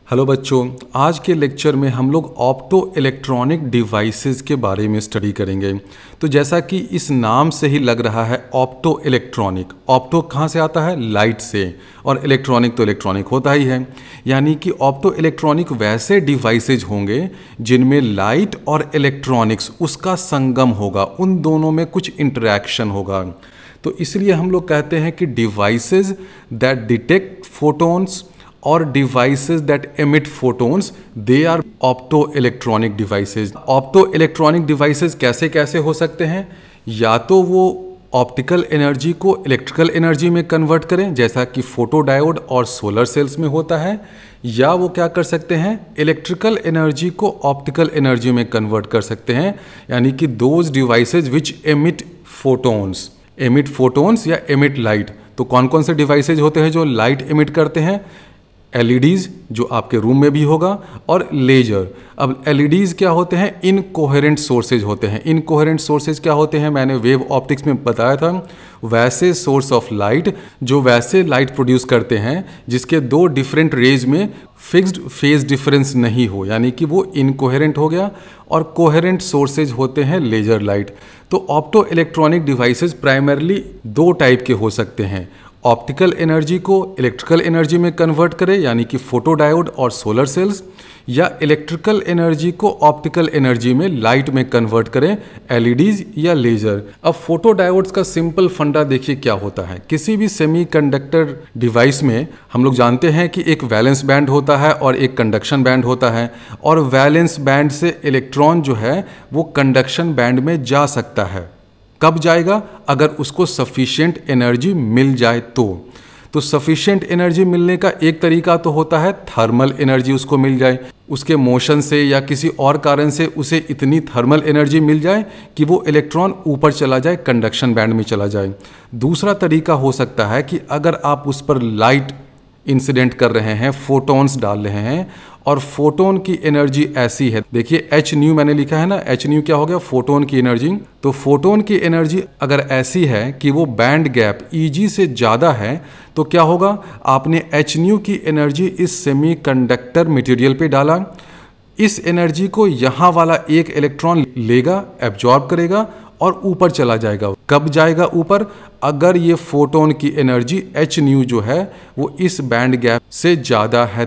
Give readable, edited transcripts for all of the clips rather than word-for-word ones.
Hello बच्चों, आज के लेक्चर में हम लोग ऑप्टो इलेक्ट्रॉनिक डिवाइसेस के बारे में स्टडी करेंगे। तो जैसा कि इस नाम से ही लग रहा है ऑप्टो इलेक्ट्रॉनिक, ऑप्टो कहाँ से आता है? लाइट से, और इलेक्ट्रॉनिक तो इलेक्ट्रॉनिक होता ही है। यानी कि ऑप्टो इलेक्ट्रॉनिक वैसे डिवाइसेज होंगे जिनमें लाइट और इलेक्ट्रॉनिक्स उसका संगम होगा, उन दोनों में कुछ इंटरेक्शन होगा। तो इसलिए हम लोग कहते हैं कि डिवाइसेज दैट डिटेक्ट फोटोन्स और devices that emit photons, they are opto electronic devices. Opto electronic devices कैसे कैसे हो सकते हैं? या तो वो ऑप्टिकल एनर्जी को इलेक्ट्रिकल एनर्जी में कन्वर्ट करें, जैसा कि फोटो डायोड और सोलर सेल्स में होता है, या वो क्या कर सकते हैं, इलेक्ट्रिकल एनर्जी को ऑप्टिकल एनर्जी में कन्वर्ट कर सकते हैं। यानी कि those devices which emit photons या एमिट लाइट। तो कौन कौन से डिवाइसेज होते हैं जो लाइट एमिट करते हैं? एलईडीज, जो आपके रूम में भी होगा, और लेजर। अब एलईडीज क्या होते हैं? इनकोहेरेंट सोर्सेज होते हैं। इनकोहेरेंट सोर्सेज क्या होते हैं? मैंने वेव ऑप्टिक्स में बताया था, वैसे सोर्स ऑफ लाइट जो वैसे लाइट प्रोड्यूस करते हैं जिसके दो डिफरेंट रेज में फिक्स्ड फेज डिफरेंस नहीं हो, यानी कि वो इनकोहेरेंट हो गया। और कोहेरेंट सोर्सेज होते हैं लेजर लाइट। तो ऑप्टो इलेक्ट्रॉनिक डिवाइसेज प्राइमरली दो टाइप के हो सकते हैं, ऑप्टिकल एनर्जी को इलेक्ट्रिकल एनर्जी में कन्वर्ट करें, यानी कि फोटो डायोड और सोलर सेल्स, या इलेक्ट्रिकल एनर्जी को ऑप्टिकल एनर्जी में लाइट में कन्वर्ट करें, एलईडीज या लेजर। अब फोटो डायोड्स का सिंपल फंडा देखिए क्या होता है। किसी भी सेमीकंडक्टर डिवाइस में हम लोग जानते हैं कि एक वैलेंस बैंड होता है और एक कंडक्शन बैंड होता है, और वैलेंस बैंड से इलेक्ट्रॉन जो है वो कंडक्शन बैंड में जा सकता है। कब जाएगा? अगर उसको सफिशिएंट एनर्जी मिल जाए तो सफिशिएंट एनर्जी मिलने का एक तरीका तो होता है थर्मल एनर्जी उसको मिल जाए, उसके मोशन से या किसी और कारण से उसे इतनी थर्मल एनर्जी मिल जाए कि वो इलेक्ट्रॉन ऊपर चला जाए, कंडक्शन बैंड में चला जाए। दूसरा तरीका हो सकता है कि अगर आप उस पर लाइट इंसिडेंट कर रहे हैं, फोटॉन्स डाल रहे हैं, और फोटोन की एनर्जी ऐसी है, देखिए एच न्यू मैंने लिखा है ना, एच न्यू क्या हो गया? फोटोन की एनर्जी। तो फोटोन की एनर्जी अगर ऐसी है कि वो बैंड गैप ईजी से ज़्यादा है, तो क्या होगा? आपने एच न्यू की एनर्जी इस सेमीकंडक्टर मटेरियल पे डाला, इस एनर्जी को यहाँ वाला एक इलेक्ट्रॉन लेगा, एब्जॉर्ब करेगा और ऊपर चला जाएगा। कब जाएगा ऊपर? अगर ये फोटोन की एनर्जी एच न्यू जो है वो इस बैंड गैप से ज़्यादा है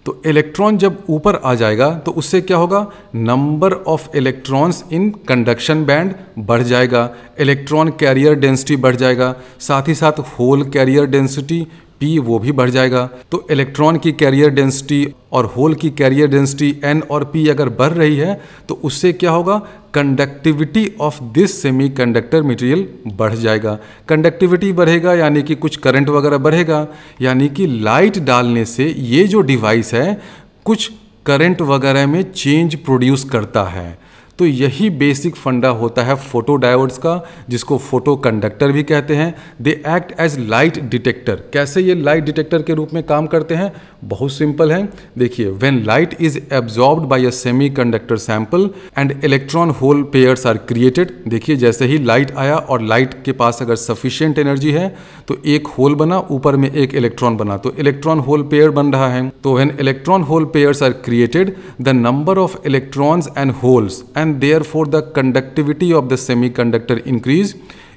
तो इलेक्ट्रॉन जब ऊपर आ जाएगा तो उससे क्या होगा? Number of electrons in conduction band बढ़ जाएगा, इलेक्ट्रॉन कैरियर डेंसिटी बढ़ जाएगा, साथ ही साथ होल कैरियर डेंसिटी P वो भी बढ़ जाएगा। तो इलेक्ट्रॉन की कैरियर डेंसिटी और होल की कैरियर डेंसिटी N और P अगर बढ़ रही है तो उससे क्या होगा? Conductivity of this semiconductor material बढ़ जाएगा। कंडक्टिविटी बढ़ेगा यानी कि कुछ करंट वगैरह बढ़ेगा, यानी कि लाइट डालने से ये जो डिवाइस है कुछ करंट वगैरह में चेंज प्रोड्यूस करता है। तो यही बेसिक फंडा होता है फोटो डायोड्स का, जिसको फोटो कंडक्टर भी कहते हैं। They act as light detector. कैसे ये लाइट डिटेक्टर के रूप में काम करते हैं? बहुत सिंपल है। देखिए, when light is absorbed by a semiconductor sample and electron hole pairs are created. देखिए, जैसे ही लाइट आया और लाइट के पास अगर सफिशिएंट एनर्जी है तो एक होल बना, ऊपर में एक इलेक्ट्रॉन बना, तो इलेक्ट्रॉन होल पेयर बन रहा है। तो when electron hole pairs are created, the number of electrons and holes and therefore the conductivity of the semiconductor increase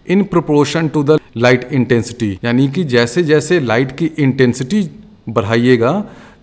in proportion to the light intensity। यानी कि जैसे जैसे लाइट की इंटेंसिटी बढ़ाइएगा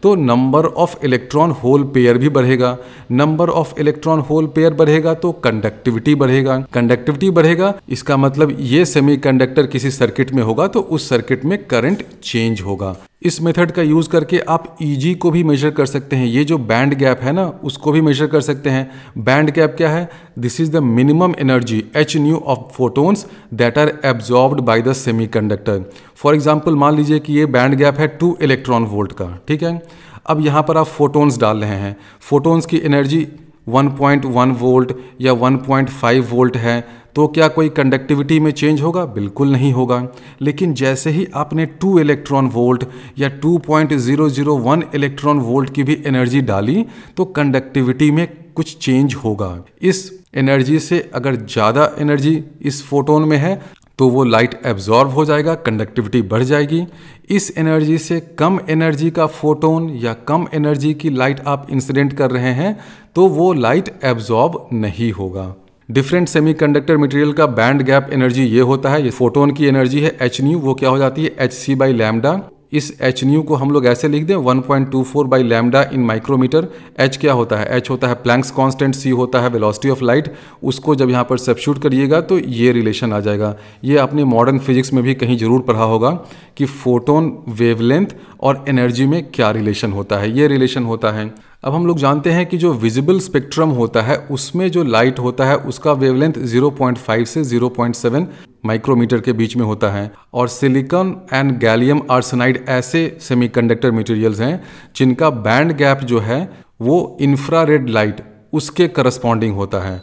तो number of electron hole pair भी बढ़ेगा। Number of electron hole pair बढ़ेगा तो कंडक्टिविटी बढ़ेगा। कंडक्टिविटी बढ़ेगा इसका मतलब ये सेमीकंडक्टर किसी सर्किट में होगा तो उस सर्किट में करंट चेंज होगा। इस मेथड का यूज करके आप ईजी को भी मेजर कर सकते हैं। ये जो बैंड गैप है ना, उसको भी मेजर कर सकते हैं। बैंड गैप क्या है? This is the minimum energy h nu of photons that are absorbed by the semiconductor. For example मान लीजिए कि ये बैंड गैप है 2 इलेक्ट्रॉन वोल्ट का, ठीक है। अब यहाँ पर आप फोटोन्स डाल रहे हैं, फोटोन्स की एनर्जी 1.1 वोल्ट या 1.5 वोल्ट है, तो क्या कोई कंडक्टिविटी में चेंज होगा? बिल्कुल नहीं होगा। लेकिन जैसे ही आपने 2 इलेक्ट्रॉन वोल्ट या 2.001 इलेक्ट्रॉन वोल्ट की भी एनर्जी डाली तो कंडक्टिविटी में कुछ चेंज होगा। इस एनर्जी से अगर ज़्यादा एनर्जी इस फोटोन में है तो वो लाइट एब्जॉर्ब हो जाएगा, कंडक्टिविटी बढ़ जाएगी। इस एनर्जी से कम एनर्जी का फोटोन या कम एनर्जी की लाइट आप इंसिडेंट कर रहे हैं तो वो लाइट एब्जॉर्ब नहीं होगा। डिफरेंट सेमीकंडक्टर मटेरियल का बैंड गैप एनर्जी ये होता है, ये फोटोन की एनर्जी है एच न्यू, वो क्या हो जाती है hc/λ। इस एच न्यू को हम लोग ऐसे लिख दें 1.24/λ इन माइक्रोमीटर। एच क्या होता है? एच होता है प्लैंक्स कांस्टेंट, सी होता है वेलोसिटी ऑफ लाइट। उसको जब यहाँ पर सब्स्टिट्यूट करिएगा तो ये रिलेशन आ जाएगा। ये आपने मॉडर्न फिजिक्स में भी कहीं जरूर पढ़ा होगा कि फोटोन वेवलेंथ और एनर्जी में क्या रिलेशन होता है, ये रिलेशन होता है। अब हम लोग जानते हैं कि जो विजिबल स्पेक्ट्रम होता है उसमें जो लाइट होता है उसका वेवलेंथ 0.5 से 0.7 माइक्रोमीटर के बीच में होता है। और सिलिकॉन एंड गैलियम आर्सेनाइड ऐसे सेमीकंडक्टर मटेरियल्स हैं जिनका बैंड गैप जो है वो इंफ्रारेड लाइट उसके करस्पॉन्डिंग होता है।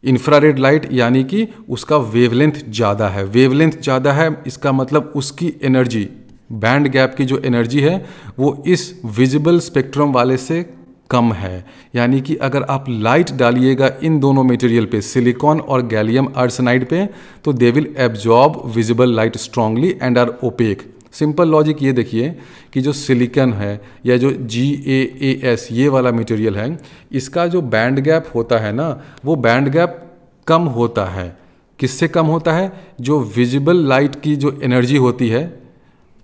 इंफ्रारेड लाइट यानी कि उसका वेवलेंथ ज़्यादा है। वेवलेंथ ज़्यादा है इसका मतलब उसकी एनर्जी, बैंड गैप की जो एनर्जी है वो इस विजिबल स्पेक्ट्रम वाले से कम है। यानी कि अगर आप लाइट डालिएगा इन दोनों मटेरियल पे, सिलिकॉन और गैलियम आर्सेनाइड पे, तो they will absorb visible light strongly and are opaque. Simple logic ये देखिए कि जो सिलिकॉन है या जो GaAs ये वाला मटेरियल है, इसका जो बैंड गैप होता है ना, वो बैंड गैप कम होता है। किससे कम होता है? जो विजिबल लाइट की जो एनर्जी होती है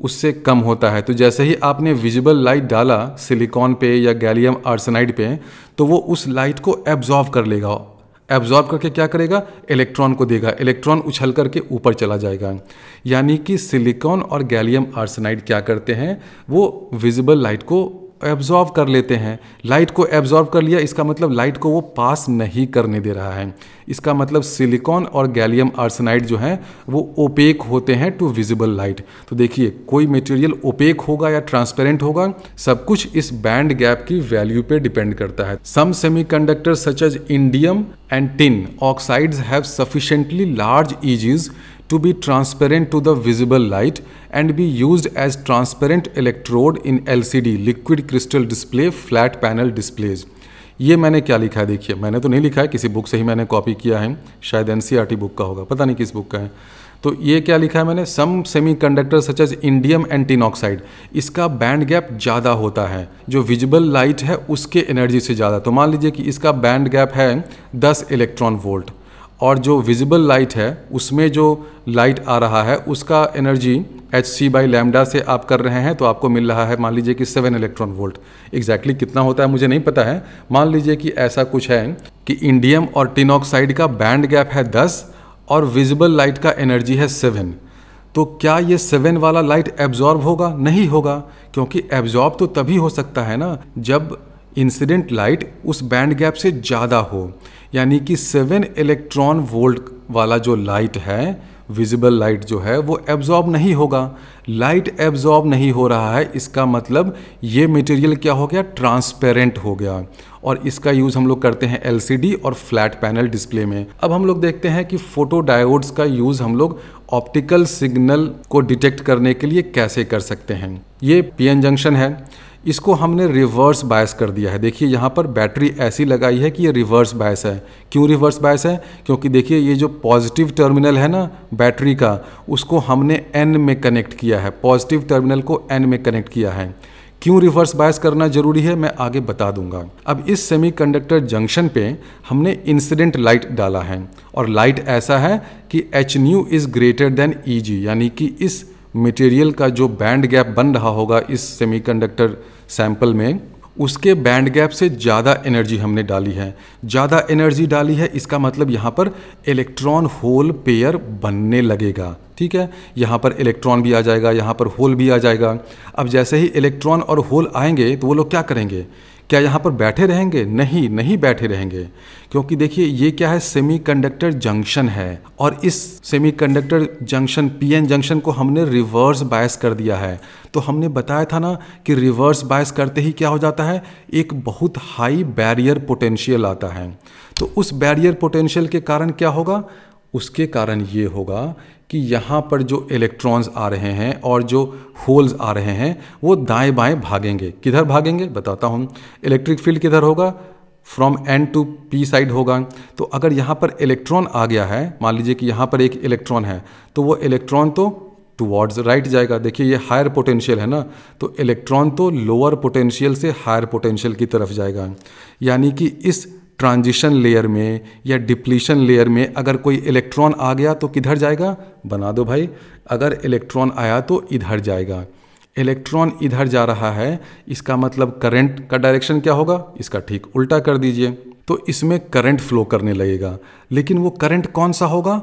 उससे कम होता है। तो जैसे ही आपने विजिबल लाइट डाला सिलिकॉन पे या गैलियम आर्सेनाइड पे, तो वो उस लाइट को एब्जॉर्ब कर लेगा। एब्जॉर्ब करके क्या करेगा? इलेक्ट्रॉन को देगा। इलेक्ट्रॉन उछल करके ऊपर चला जाएगा। यानी कि सिलिकॉन और गैलियम आर्सेनाइड क्या करते हैं? वो विजिबल लाइट को एब्जॉर्ब कर लेते हैं। लाइट को एब्जॉर्ब कर लिया, इसका मतलब लाइट को वो पास नहीं करने दे रहा है। इसका मतलब सिलिकॉन और गैलियम आर्सेनाइड जो हैं वो ओपेक होते हैं टू विजिबल लाइट। तो देखिए, कोई मटेरियल ओपेक होगा या ट्रांसपेरेंट होगा, सब कुछ इस बैंड गैप की वैल्यू पे डिपेंड करता है। Some semiconductor such as indium and tin oxides have sufficiently large Egs to be transparent to the visible light and be used as transparent electrode in LCD liquid crystal display flat panel displays। ये मैंने क्या लिखा है देखिए, मैंने तो नहीं लिखा है, किसी बुक से ही मैंने कॉपी किया है, शायद NCERT बुक का होगा, पता नहीं किस बुक का है। तो ये क्या लिखा है मैंने? Some semiconductor such as indium and tin oxide, इसका बैंड गैप ज़्यादा होता है जो विजिबल लाइट है उसके एनर्जी से ज़्यादा। तो मान लीजिए कि इसका बैंड गैप है 10 इलेक्ट्रॉन वोल्ट और जो विजिबल लाइट है उसमें जो लाइट आ रहा है उसका एनर्जी hc/λ से आप कर रहे हैं तो आपको मिल रहा है मान लीजिए कि 7 इलेक्ट्रॉन वोल्ट। एग्जैक्टली कितना होता है मुझे नहीं पता है। मान लीजिए कि ऐसा कुछ है कि इंडियम और टिन ऑक्साइड का बैंड गैप है 10 और विजिबल लाइट का एनर्जी है 7। तो क्या ये 7 वाला लाइट एब्जॉर्ब होगा? नहीं होगा, क्योंकि एब्जॉर्ब तो तभी हो सकता है ना जब इंसिडेंट लाइट उस बैंड गैप से ज़्यादा हो। यानी कि 7 इलेक्ट्रॉन वोल्ट वाला जो लाइट है, विजिबल लाइट जो है, वो एब्जॉर्ब नहीं होगा। लाइट एब्जॉर्ब नहीं हो रहा है, इसका मतलब ये मटेरियल क्या हो गया? ट्रांसपेरेंट हो गया। और इसका यूज़ हम लोग करते हैं LCD और फ्लैट पैनल डिस्प्ले में। अब हम लोग देखते हैं कि फोटो डायोड्स का यूज़ हम लोग ऑप्टिकल सिग्नल को डिटेक्ट करने के लिए कैसे कर सकते हैं। ये PN जंक्शन है, इसको हमने रिवर्स बायस कर दिया है। देखिए यहाँ पर बैटरी ऐसी लगाई है कि ये रिवर्स बायस है। क्यों रिवर्स बायस है? क्योंकि देखिए ये जो पॉजिटिव टर्मिनल है ना बैटरी का, उसको हमने N में कनेक्ट किया है। पॉजिटिव टर्मिनल को N में कनेक्ट किया है। क्यों रिवर्स बायस करना जरूरी है मैं आगे बता दूंगा। अब इस सेमीकंडक्टर जंक्शन पे हमने इंसिडेंट लाइट डाला है और लाइट ऐसा है कि hν is greater than Eg, यानी कि इस मटेरियल का जो बैंड गैप बन रहा होगा इस सेमीकंडक्टर सैंपल में, उसके बैंड गैप से ज़्यादा एनर्जी हमने डाली है। ज़्यादा एनर्जी डाली है, इसका मतलब यहाँ पर इलेक्ट्रॉन होल पेयर बनने लगेगा। ठीक है, यहाँ पर इलेक्ट्रॉन भी आ जाएगा, यहाँ पर होल भी आ जाएगा। अब जैसे ही इलेक्ट्रॉन और होल आएंगे तो वो लोग क्या करेंगे? क्या यहाँ पर बैठे रहेंगे? नहीं, नहीं बैठे रहेंगे, क्योंकि देखिए ये क्या है? सेमीकंडक्टर जंक्शन है और इस सेमीकंडक्टर जंक्शन PN जंक्शन को हमने रिवर्स बायस कर दिया है। तो हमने बताया था ना कि रिवर्स बायस करते ही क्या हो जाता है? एक बहुत हाई बैरियर पोटेंशियल आता है। तो उस बैरियर पोटेंशियल के कारण क्या होगा? उसके कारण ये होगा कि यहाँ पर जो इलेक्ट्रॉन्स आ रहे हैं और जो होल्स आ रहे हैं वो दाएं बाएं भागेंगे। किधर भागेंगे बताता हूँ। इलेक्ट्रिक फील्ड किधर होगा? From n to p side होगा। तो अगर यहाँ पर इलेक्ट्रॉन आ गया है, मान लीजिए कि यहाँ पर एक इलेक्ट्रॉन है, तो वो इलेक्ट्रॉन तो टुवर्ड्स राइट जाएगा। देखिए ये हायर पोटेंशियल है ना, तो इलेक्ट्रॉन तो लोअर पोटेंशियल से हायर पोटेंशियल की तरफ जाएगा। यानी कि इस ट्रांजिशन लेयर में या डिप्लीशन लेयर में अगर कोई इलेक्ट्रॉन आ गया तो किधर जाएगा, बना दो भाई, अगर इलेक्ट्रॉन आया तो इधर जाएगा। इलेक्ट्रॉन इधर जा रहा है, इसका मतलब करंट का डायरेक्शन क्या होगा, इसका ठीक उल्टा कर दीजिए, तो इसमें करंट फ्लो करने लगेगा। लेकिन वो करंट कौन सा होगा,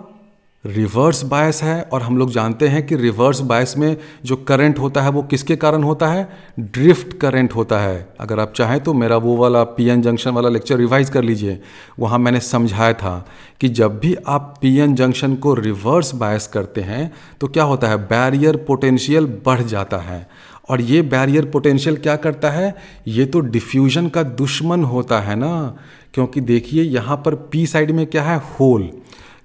रिवर्स बायस है। और हम लोग जानते हैं कि रिवर्स बायस में जो करंट होता है वो किसके कारण होता है, ड्रिफ्ट करंट होता है। अगर आप चाहें तो मेरा वो वाला पीएन जंक्शन वाला लेक्चर रिवाइज कर लीजिए, वहाँ मैंने समझाया था कि जब भी आप पीएन जंक्शन को रिवर्स बायस करते हैं तो क्या होता है, बैरियर पोटेंशियल बढ़ जाता है। और ये बैरियर पोटेंशियल क्या करता है, ये तो डिफ्यूजन का दुश्मन होता है ना, क्योंकि देखिए यहाँ पर पी साइड में क्या है, होल,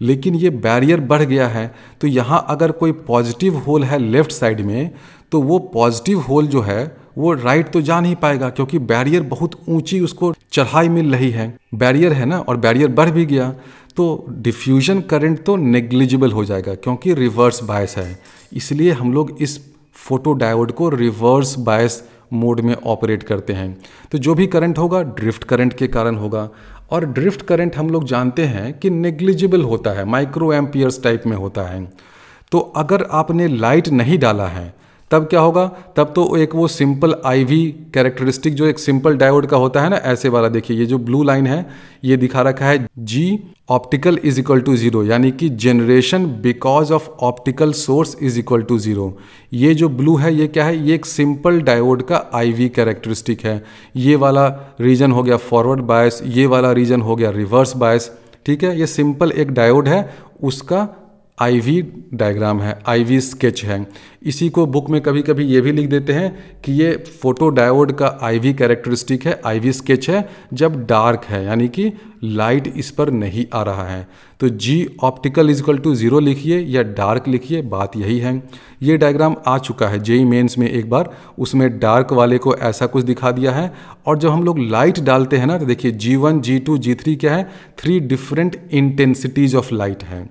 लेकिन ये बैरियर बढ़ गया है। तो यहाँ अगर कोई पॉजिटिव होल है लेफ्ट साइड में, तो वो पॉजिटिव होल जो है वो राइट तो जा नहीं पाएगा, क्योंकि बैरियर बहुत ऊंची उसको चढ़ाई मिल रही है, बैरियर है ना, और बैरियर बढ़ भी गया तो डिफ्यूजन करंट तो नेग्लिजिबल हो जाएगा, क्योंकि रिवर्स बायस है। इसलिए हम लोग इस फोटो डायोड को रिवर्स बायस मोड में ऑपरेट करते हैं। तो जो भी करंट होगा ड्रिफ्ट करंट के कारण होगा। और ड्रिफ्ट करंट हम लोग जानते हैं कि नेग्लिजिबल होता है, माइक्रो एम्पियर्स टाइप में होता है। तो अगर आपने लाइट नहीं डाला है तब क्या होगा, तब तो एक वो सिंपल आईवी कैरेक्टरिस्टिक जो एक सिंपल डायोड का होता है ना, ऐसे वाला, देखिए ये जो ब्लू लाइन है ये दिखा रखा है G optical is equal to 0, यानी कि generation because of optical source is equal to 0। ये जो ब्लू है ये क्या है, ये एक सिंपल डायोड का आईवी कैरेक्टरिस्टिक है। ये वाला रीजन हो गया फॉरवर्ड बायस, ये वाला रीजन हो गया रिवर्स बायस, ठीक है। ये सिंपल एक डायोड है, उसका आईवी डायग्राम है, आईवी स्केच है। इसी को बुक में कभी कभी ये भी लिख देते हैं कि ये फोटो डायोड का आईवी कैरेक्टरिस्टिक है, आईवी स्केच है जब डार्क है, यानी कि लाइट इस पर नहीं आ रहा है। तो जी ऑप्टिकल इज इक्वल टू 0 लिखिए या डार्क लिखिए, बात यही है। ये डायग्राम आ चुका है जेईई मेंस में एक बार, उसमें डार्क वाले को ऐसा कुछ दिखा दिया है। और जब हम लोग लाइट डालते हैं ना, तो देखिए G1 G2 G3 क्या है, 3 डिफरेंट इंटेंसिटीज ऑफ लाइट है।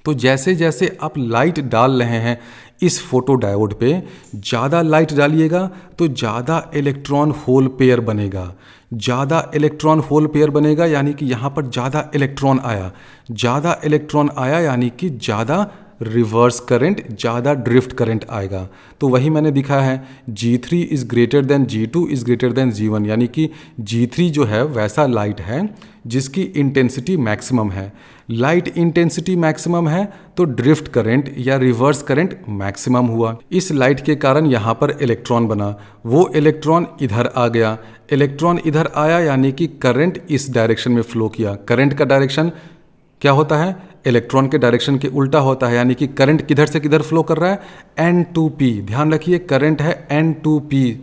तो जैसे जैसे आप लाइट डाल रहे हैं इस फोटो डायोड पे, ज़्यादा लाइट डालिएगा तो ज़्यादा इलेक्ट्रॉन होल पेयर बनेगा, ज़्यादा इलेक्ट्रॉन होल पेयर बनेगा, यानी कि यहाँ पर ज़्यादा इलेक्ट्रॉन आया, ज़्यादा इलेक्ट्रॉन आया यानी कि ज़्यादा रिवर्स करंट, ज़्यादा ड्रिफ्ट करंट आएगा। तो वही मैंने दिखाया है, G3 is greater than G2 is greater than G1, यानी कि G3 जो है वैसा लाइट है जिसकी इंटेंसिटी मैक्सिमम है। लाइट इंटेंसिटी मैक्सिमम है तो ड्रिफ्ट करंट या रिवर्स करंट मैक्सिमम हुआ। इस लाइट के कारण यहाँ पर इलेक्ट्रॉन बना, वो इलेक्ट्रॉन इधर आ गया, इलेक्ट्रॉन इधर आया यानी कि करंट इस डायरेक्शन में फ्लो किया। करंट का डायरेक्शन क्या होता है, इलेक्ट्रॉन के डायरेक्शन के उल्टा होता है, यानी कि करंट किधर से किधर फ्लो कर रहा है, N2P। ध्यान रखिए करंट है N2P।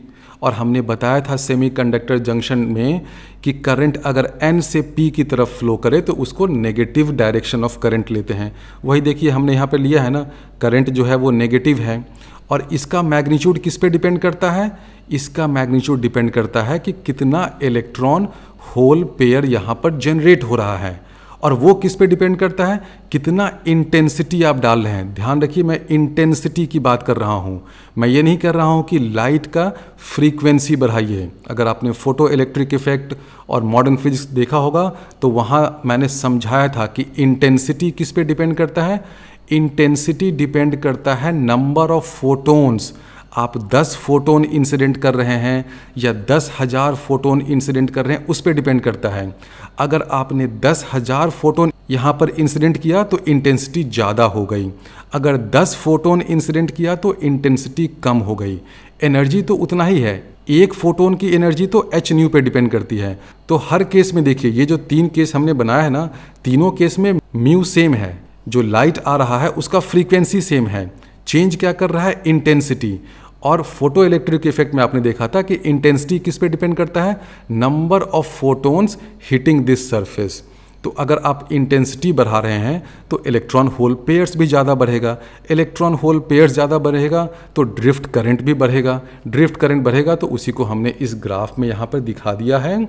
और हमने बताया था सेमीकंडक्टर जंक्शन में कि करंट अगर N से P की तरफ फ्लो करे तो उसको नेगेटिव डायरेक्शन ऑफ करंट लेते हैं। वही देखिए हमने यहाँ पे लिया है ना, करंट जो है वो नेगेटिव है। और इसका मैग्नीट्यूड किस पे डिपेंड करता है, इसका मैग्नीट्यूड डिपेंड करता है कि कितना इलेक्ट्रॉन होल पेयर यहाँ पर जनरेट हो रहा है। और वो किस पे डिपेंड करता है, कितना इंटेंसिटी आप डाल रहे हैं। ध्यान रखिए मैं इंटेंसिटी की बात कर रहा हूँ, मैं ये नहीं कर रहा हूँ कि लाइट का फ्रीक्वेंसी बढ़ाइए। अगर आपने फोटो इलेक्ट्रिक इफेक्ट और मॉडर्न फिजिक्स देखा होगा तो वहाँ मैंने समझाया था कि इंटेंसिटी किस पे डिपेंड करता है, इंटेंसिटी डिपेंड करता है नंबर ऑफ फोटोन्स। आप 10 फोटोन इंसिडेंट कर रहे हैं या 10,000 फोटोन इंसिडेंट कर रहे हैं, उस पर डिपेंड करता है। अगर आपने 10,000 फोटोन यहाँ पर इंसिडेंट किया तो इंटेंसिटी ज़्यादा हो गई, अगर 10 फोटोन इंसिडेंट किया तो इंटेंसिटी कम हो गई। एनर्जी तो उतना ही है, एक फोटोन की एनर्जी तो h न्यू पे डिपेंड करती है। तो हर केस में देखिए ये जो 3 केस हमने बनाया है ना, तीनों केस में म्यू सेम है, जो लाइट आ रहा है उसका फ्रीक्वेंसी सेम है, चेंज क्या कर रहा है, इंटेंसिटी। और फोटो इलेक्ट्रिक इफेक्ट में आपने देखा था कि इंटेंसिटी किस पे डिपेंड करता है, number of photons hitting this surface. तो अगर आप इंटेंसिटी बढ़ा रहे हैं तो इलेक्ट्रॉन होल पेयर्स भी ज़्यादा बढ़ेगा, इलेक्ट्रॉन होल पेयर्स ज़्यादा बढ़ेगा तो ड्रिफ्ट करंट भी बढ़ेगा, ड्रिफ्ट करंट बढ़ेगा तो उसी को हमने इस ग्राफ में यहाँ पर दिखा दिया है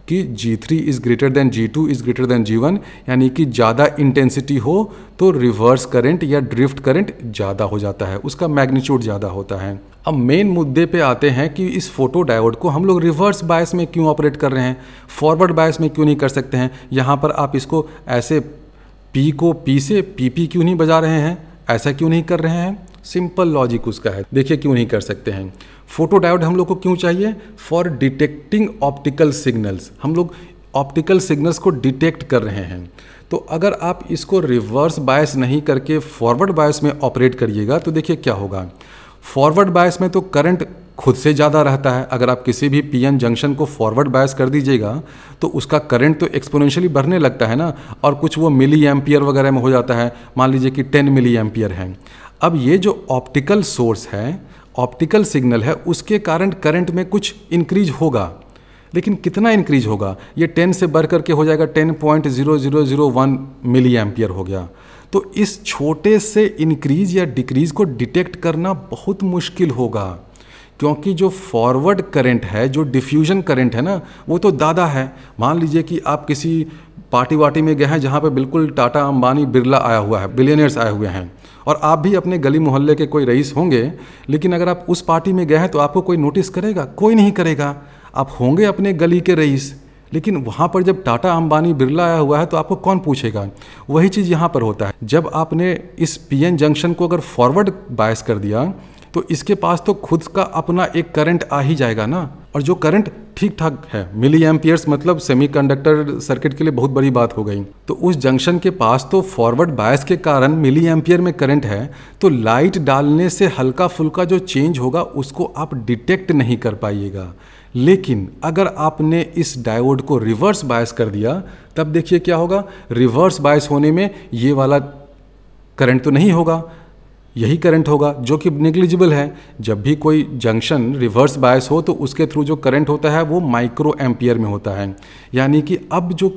कि G3 is greater than G2 is greater than G1, यानी कि ज़्यादा इंटेंसिटी हो तो रिवर्स करंट या ड्रिफ्ट करंट ज़्यादा हो जाता है, उसका मैग्नीट्यूड ज़्यादा होता है। अब मेन मुद्दे पे आते हैं कि इस फोटो डायोड को हम लोग रिवर्स बायस में क्यों ऑपरेट कर रहे हैं, फॉरवर्ड बायस में क्यों नहीं कर सकते हैं। यहाँ पर आप इसको ऐसे P को P से PP क्यों नहीं बजा रहे हैं, ऐसा क्यों नहीं कर रहे हैं। सिंपल लॉजिक उसका है, देखिए क्यों नहीं कर सकते हैं। फोटो डायोड हम लोग को क्यों चाहिए, फॉर डिटेक्टिंग ऑप्टिकल सिग्नल्स। हम लोग ऑप्टिकल सिग्नल्स को डिटेक्ट कर रहे हैं, तो अगर आप इसको रिवर्स बायस नहीं करके फॉरवर्ड बायस में ऑपरेट करिएगा तो देखिए क्या होगा। फॉरवर्ड बायस में तो करंट खुद से ज़्यादा रहता है। अगर आप किसी भी पीएन जंक्शन को फॉरवर्ड बायस कर दीजिएगा तो उसका करंट तो एक्सपोनेंशियली बढ़ने लगता है ना, और कुछ वो मिली एम्पियर वगैरह में हो जाता है। मान लीजिए कि 10 मिली एम्पियर है। अब ये जो ऑप्टिकल सोर्स है, ऑप्टिकल सिग्नल है, उसके कारण करंट में कुछ इंक्रीज होगा, लेकिन कितना इंक्रीज होगा, ये 10 से बढ़ करके हो जाएगा 10.0001 मिली एम्पियर हो गया। तो इस छोटे से इंक्रीज या डिक्रीज को डिटेक्ट करना बहुत मुश्किल होगा, क्योंकि जो फॉरवर्ड करंट है, जो डिफ्यूजन करंट है ना, वो तो ज़्यादा है। मान लीजिए कि आप किसी पार्टी वार्टी में गए हैं जहाँ पे बिल्कुल टाटा, अंबानी, बिरला आया हुआ है, बिलियनर्स आए हुए हैं, और आप भी अपने गली मोहल्ले के कोई रईस होंगे, लेकिन अगर आप उस पार्टी में गए हैं तो आपको कोई नोटिस करेगा, कोई नहीं करेगा। आप होंगे अपने गली के रईस, लेकिन वहाँ पर जब टाटा, अंबानी, बिरला आया हुआ है तो आपको कौन पूछेगा। वही चीज़ यहाँ पर होता है। जब आपने इस पीएन जंक्शन को अगर फॉरवर्ड बायस कर दिया तो इसके पास तो खुद का अपना एक करंट आ ही जाएगा ना, और जो करंट ठीक ठाक है, मिली एम्पियर्स, मतलब सेमीकंडक्टर सर्किट के लिए बहुत बड़ी बात हो गई। तो उस जंक्शन के पास तो फॉरवर्ड बायस के कारण मिली एम्पियर में करंट है, तो लाइट डालने से हल्का फुल्का जो चेंज होगा उसको आप डिटेक्ट नहीं कर पाइएगा। लेकिन अगर आपने इस डायोड को रिवर्स बायस कर दिया तब देखिए क्या होगा। रिवर्स बायस होने में ये वाला करंट तो नहीं होगा, यही करंट होगा जो कि नेग्लिजिबल है। जब भी कोई जंक्शन रिवर्स बायस हो तो उसके थ्रू जो करंट होता है वो माइक्रो एम्पियर में होता है, यानी कि अब जो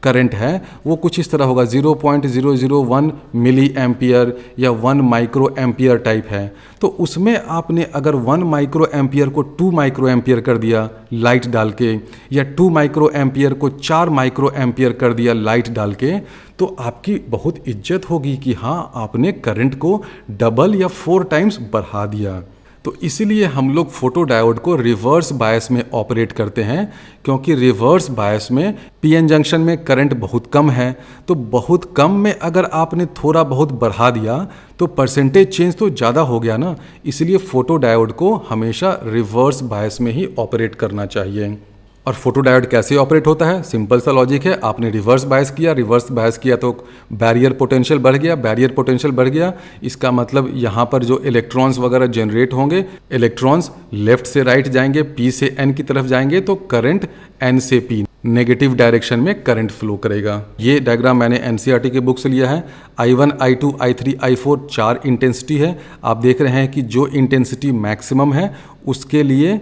करंट है वो कुछ इस तरह होगा, 0.001 मिली एम्पियर या 1 माइक्रो एम्पियर टाइप है। तो उसमें आपने अगर 1 माइक्रो एम्पियर को 2 माइक्रो एम्पियर कर दिया लाइट डाल के, या 2 माइक्रो एम्पियर को 4 माइक्रो एम्पियर कर दिया लाइट डाल के, तो आपकी बहुत इज्जत होगी कि हाँ, आपने करंट को डबल या 4 टाइम्स बढ़ा दिया। तो इसीलिए हम लोग फोटो डायोड को रिवर्स बायस में ऑपरेट करते हैं, क्योंकि रिवर्स बायस में पीएन जंक्शन में करंट बहुत कम है। तो बहुत कम में अगर आपने थोड़ा बहुत बढ़ा दिया तो परसेंटेज चेंज तो ज़्यादा हो गया ना। इसलिए फोटो डायोड को हमेशा रिवर्स बायस में ही ऑपरेट करना चाहिए। और फोटो डायोड कैसे ऑपरेट होता है, सिंपल सा लॉजिक है। आपने रिवर्स बायस किया तो बैरियर पोटेंशियल बढ़ गया, बैरियर पोटेंशियल बढ़ गया, इसका मतलब यहाँ पर जो इलेक्ट्रॉन्स वगैरह जनरेट होंगे, इलेक्ट्रॉन्स लेफ्ट से राइट जाएंगे, पी से एन की तरफ जाएंगे, तो करंट एन से पी नेगेटिव डायरेक्शन में करंट फ्लो करेगा। ये डायग्राम मैंने एनसीईआरटी के बुक से लिया है। I1, I2, I3, I4 4 intensity है। आप देख रहे हैं कि जो इंटेंसिटी मैक्सिमम है उसके लिए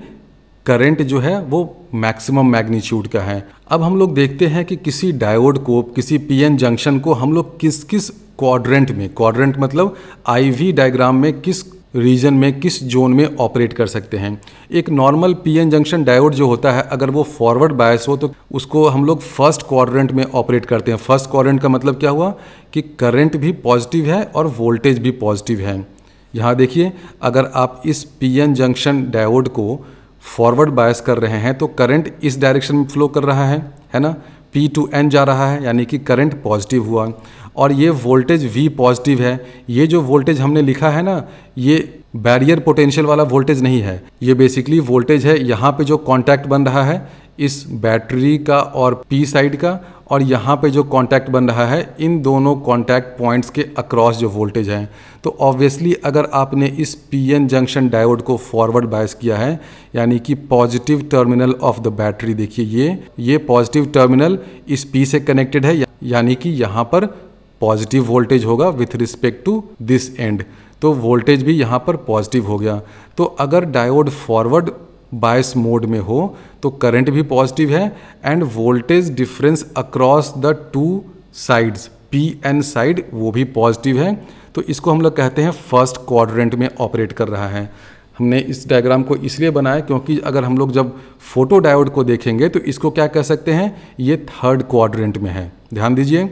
करंट जो है वो मैक्सिमम मैग्नीट्यूड का है। अब हम लोग देखते हैं कि किसी डायोड को, किसी पीएन जंक्शन को हम लोग किस किस क्वाड्रेंट में, क्वाड्रेंट मतलब IV डायग्राम में, किस रीजन में, किस जोन में ऑपरेट कर सकते हैं। एक नॉर्मल पीएन जंक्शन डायोड जो होता है, अगर वो फॉरवर्ड बायस हो तो उसको हम लोग फर्स्ट क्वाड्रेंट में ऑपरेट करते हैं। फर्स्ट क्वाड्रेंट का मतलब क्या हुआ कि करंट भी पॉजिटिव है और वोल्टेज भी पॉजिटिव है। यहाँ देखिए, अगर आप इस पीएन जंक्शन डायोड को फॉरवर्ड बायस कर रहे हैं तो करंट इस डायरेक्शन में फ्लो कर रहा है ना, P to N जा रहा है, यानी कि करंट पॉजिटिव हुआ। और ये वोल्टेज V पॉजिटिव है। ये जो वोल्टेज हमने लिखा है ना, ये बैरियर पोटेंशियल वाला वोल्टेज नहीं है, ये बेसिकली वोल्टेज है यहाँ पे जो कॉन्टैक्ट बन रहा है इस बैटरी का और P साइड का, और यहाँ पे जो कॉन्टैक्ट बन रहा है इन दोनों कॉन्टैक्ट पॉइंट्स के अक्रॉस जो वोल्टेज है। तो ऑब्वियसली अगर आपने इस पीएन जंक्शन डायोड को फॉरवर्ड बायस किया है, यानी कि positive terminal of the battery, देखिए ये पॉजिटिव टर्मिनल इस P से कनेक्टेड है, यानी कि यहाँ पर पॉजिटिव वोल्टेज होगा with respect to this end, तो वोल्टेज भी यहाँ पर पॉजिटिव हो गया। तो अगर डायोड फॉरवर्ड बायस मोड में हो तो करंट भी पॉजिटिव है and voltage difference across the two sides, p n side, वो भी पॉजिटिव है। तो इसको हम लोग कहते हैं फर्स्ट क्वाड्रेंट में ऑपरेट कर रहा है। हमने इस डायग्राम को इसलिए बनाया क्योंकि अगर हम लोग जब फोटो डायोड को देखेंगे तो इसको क्या कह सकते हैं, ये थर्ड क्वाड्रेंट में है। ध्यान दीजिए,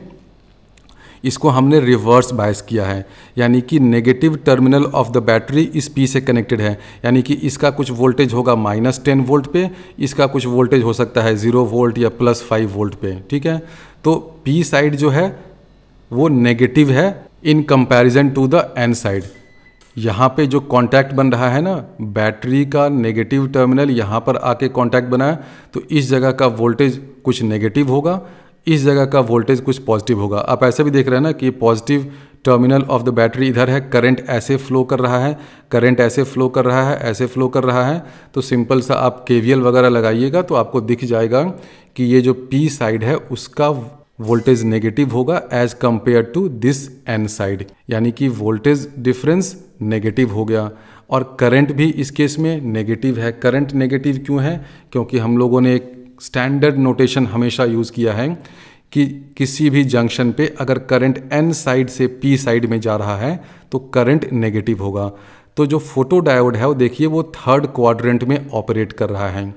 इसको हमने रिवर्स बायस किया है, यानी कि negative terminal of the battery इस पी से कनेक्टेड है, यानी कि इसका कुछ वोल्टेज होगा -10 वोल्ट पे, इसका कुछ वोल्टेज हो सकता है 0 वोल्ट या +5 वोल्ट पे। ठीक है, तो पी साइड जो है वो नेगेटिव है in comparison to the n side. यहाँ पे जो कांटेक्ट बन रहा है ना, बैटरी का नेगेटिव टर्मिनल यहाँ पर आके कांटेक्ट बना है, तो इस जगह का वोल्टेज कुछ नेगेटिव होगा, इस जगह का वोल्टेज कुछ पॉजिटिव होगा। आप ऐसे भी देख रहे हैं ना कि positive terminal of the battery इधर है, करंट ऐसे फ्लो कर रहा है, करंट ऐसे फ्लो कर रहा है, ऐसे फ्लो कर रहा है। तो सिंपल सा आप KVL वगैरह लगाइएगा तो आपको दिख जाएगा कि ये जो पी साइड है उसका वोल्टेज नेगेटिव होगा as compare to this n side, यानी कि वोल्टेज डिफरेंस नेगेटिव हो गया। और करंट भी इस केस में नेगेटिव है। करंट नेगेटिव क्यों है? क्योंकि हम लोगों ने एक स्टैंडर्ड नोटेशन हमेशा यूज़ किया है कि किसी भी जंक्शन पे अगर करंट एन साइड से पी साइड में जा रहा है तो करंट नेगेटिव होगा। तो जो फोटो डायोड है वो देखिए वो थर्ड क्वाड्रेंट में ऑपरेट कर रहा है।